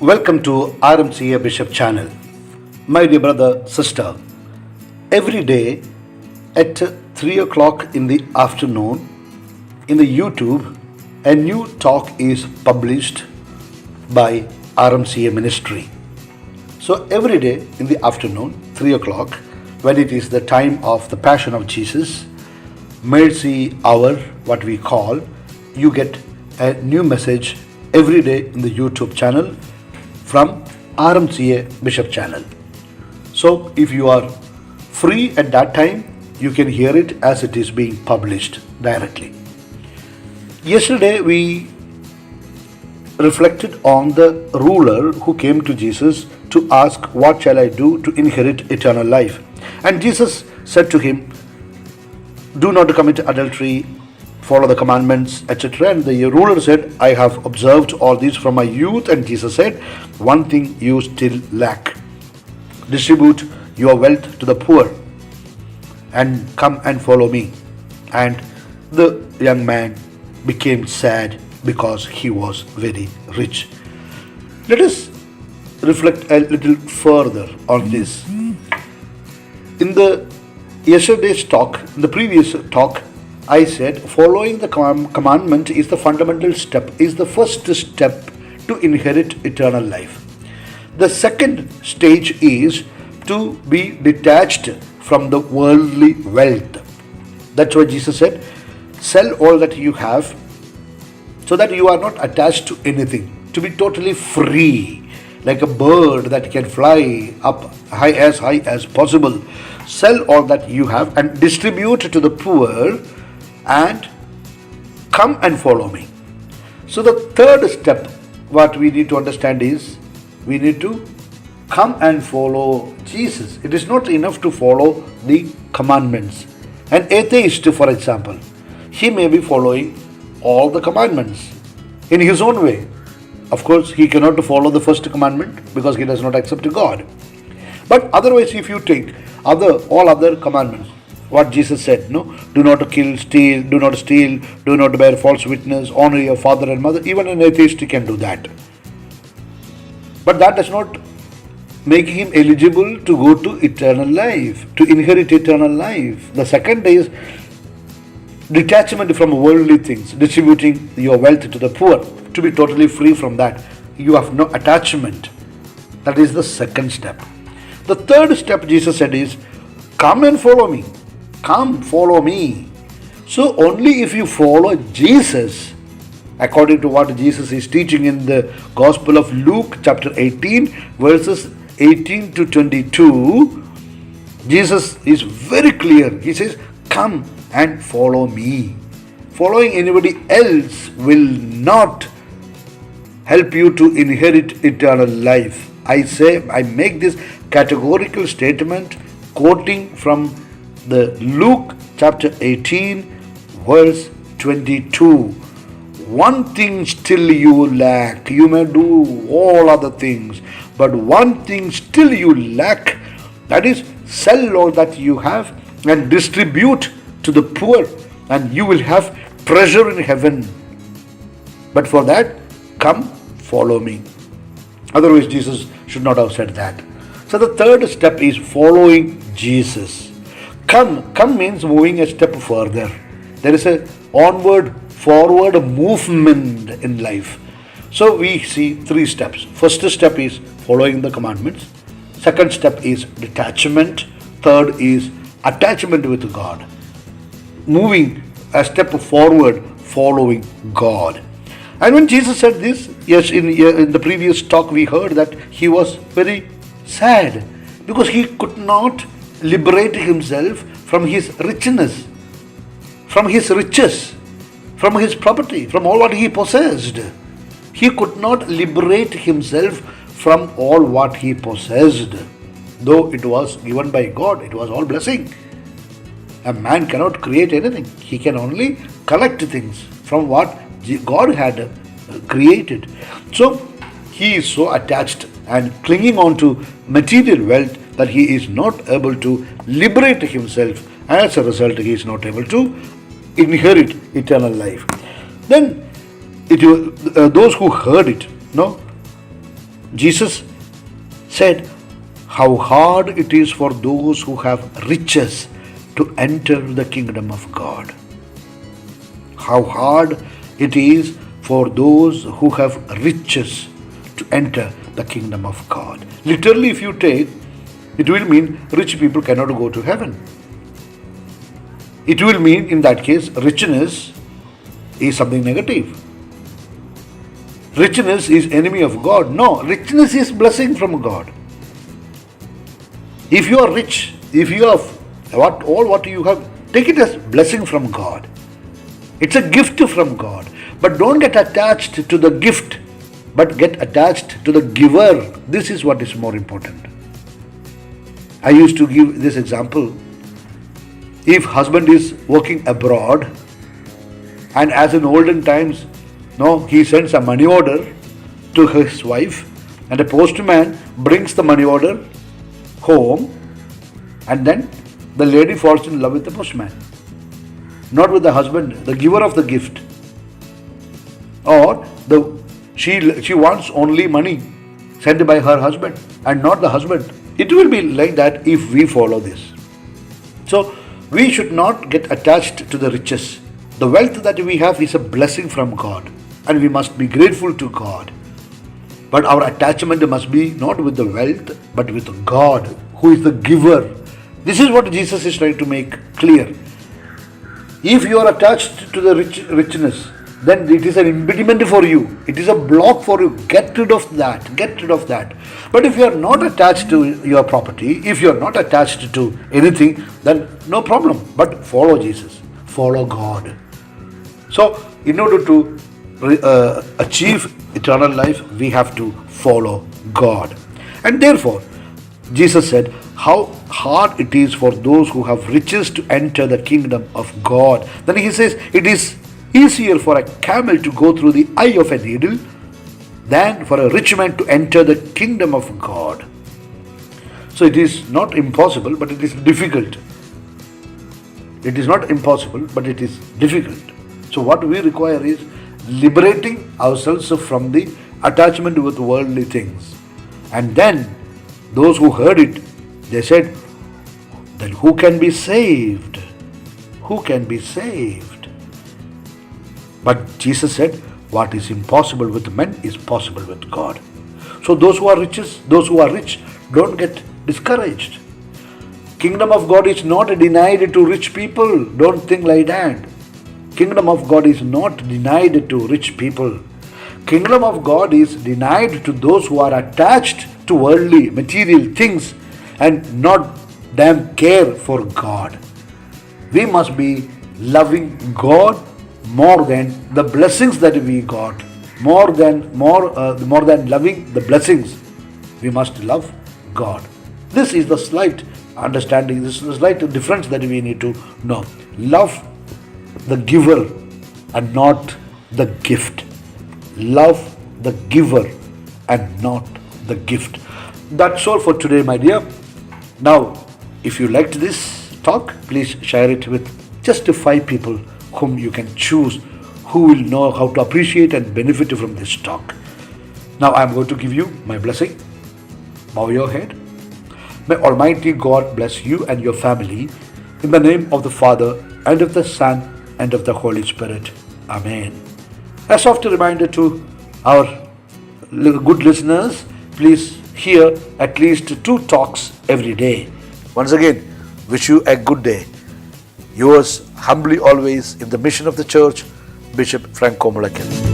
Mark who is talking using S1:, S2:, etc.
S1: Welcome to RMCA Bishop channel. My dear brother, sister, every day at 3 o'clock in the afternoon in the YouTube, a new talk is published by RMCA Ministry. So every day in the afternoon, 3 o'clock, when it is the time of the Passion of Jesus, Mercy Hour, what we call, you get a new message every day in the YouTube channel from RMCA Bishop channel. So if you are free at that time, you can hear it as it is being published directly. Yesterday we reflected on the ruler who came to Jesus to ask, "What shall I do to inherit eternal life?" And Jesus said to him, "Do not commit adultery, follow the commandments," etc. And the ruler said, "I have observed all these from my youth." And Jesus said, "One thing you still lack. Distribute your wealth to the poor and come and follow me." And the young man became sad because he was very rich. Let us reflect a little further on this. In the yesterday's talk, in the previous talk, I said following the commandment is the fundamental step, is the first step to inherit eternal life. The second stage is to be detached from the worldly wealth. That's why Jesus said, "Sell all that you have so that you are not attached to anything, to be totally free, like a bird that can fly up high as possible. Sell all that you have and distribute to the poor and come and follow me." So the third step, what we need to understand is, we need to come and follow Jesus. It is not enough to follow the commandments. An atheist, for example, he may be following all the commandments in his own way. Of course, he cannot follow the first commandment because he does not accept God. But otherwise, if you take all other commandments, what Jesus said, no, do not kill, steal, do not bear false witness, honor your father and mother. Even an atheist can do that. But that does not make him eligible to go to eternal life, to inherit eternal life. The second is detachment from worldly things, distributing your wealth to the poor, to be totally free from that. You have no attachment. That is the second step. The third step, Jesus said, is come and follow me. Come, follow me. So only if you follow Jesus, according to what Jesus is teaching in the Gospel of Luke chapter 18, verses 18 to 22, Jesus is very clear. He says, "Come and follow me." Following anybody else will not help you to inherit eternal life. I make this categorical statement quoting from the Luke chapter 18 verse 22. One thing still you lack. You may do all other things, but one thing still you lack. That is, sell all that you have and distribute to the poor, and you will have treasure in heaven. But for that, come, follow me. Otherwise, Jesus should not have said that. So the third step is following Jesus. Come means moving a step further. There is a onward, forward movement in life. So we see three steps. First step is following the commandments. Second step is detachment. Third is attachment with God. Moving a step forward, following God. And when Jesus said this, yes, in the previous talk we heard that he was very sad because he could not liberate himself from his richness, from his riches, from his property, from all what he possessed. He could not liberate himself from all what he possessed. Though it was given by God, it was all blessing. A man cannot create anything. He can only collect things from what God had created. So he is so attached and clinging on to material wealth that he is not able to liberate himself. As a result, he is not able to inherit eternal life. Then those who heard it, Jesus said how hard it is for those who have riches to enter the kingdom of God. How hard it is for those who have riches to enter the kingdom of God. Literally, if you take, it will mean rich people cannot go to heaven. It will mean, in that case, richness is something negative. Richness is enemy of God. No, richness is blessing from God. If you are rich, if you have what you have, take it as blessing from God. It's a gift from God. But don't get attached to the gift, but get attached to the giver. This is what is more important. I used to give this example. If husband is working abroad, and as in olden times, he sends a money order to his wife, and a postman brings the money order home, and then the lady falls in love with the postman, not with the husband, the giver of the gift. Or she wants only money sent by her husband and not the husband. It will be like that if we follow this. So we should not get attached to the riches. The wealth that we have is a blessing from God, and we must be grateful to God. But our attachment must be not with the wealth, but with God, who is the giver. This is what Jesus is trying to make clear. If you are attached to the richness, then it is an impediment for you. It is a block for you. Get rid of that. Get rid of that. But if you are not attached to your property, if you are not attached to anything, then no problem. But follow Jesus. Follow God. So, in order to achieve eternal life, we have to follow God. And therefore, Jesus said, how hard it is for those who have riches to enter the kingdom of God. Then he says, it is easier for a camel to go through the eye of a needle than for a rich man to enter the kingdom of God. So it is not impossible, but it is difficult. It is not impossible, but it is difficult. So what we require is liberating ourselves from the attachment with worldly things. And then those who heard it, they said, then who can be saved? Who can be saved? But Jesus said, what is impossible with men is possible with God. So those who are rich, don't get discouraged. Kingdom of God is not denied to rich people. Don't think like that. Kingdom of God is not denied to rich people. Kingdom of God is denied to those who are attached to worldly, material things and not damn care for God. We must be loving God more than the blessings that we got. More than loving the blessings, we must love God. This is the slight understanding. This is the slight difference that we need to know. Love the giver and not the gift. Love the giver and not the gift. That's all for today, my dear. Now, if you liked this talk, please share it with just 5 people whom you can choose, who will know how to appreciate and benefit from this talk. Now I am going to give you my blessing. Bow your head. May Almighty God bless you and your family in the name of the Father and of the Son and of the Holy Spirit. Amen. A soft reminder to our good listeners, please hear at least 2 talks every day. Once again, wish you a good day. Yours humbly always in the mission of the church, Bishop Franco Mulakil.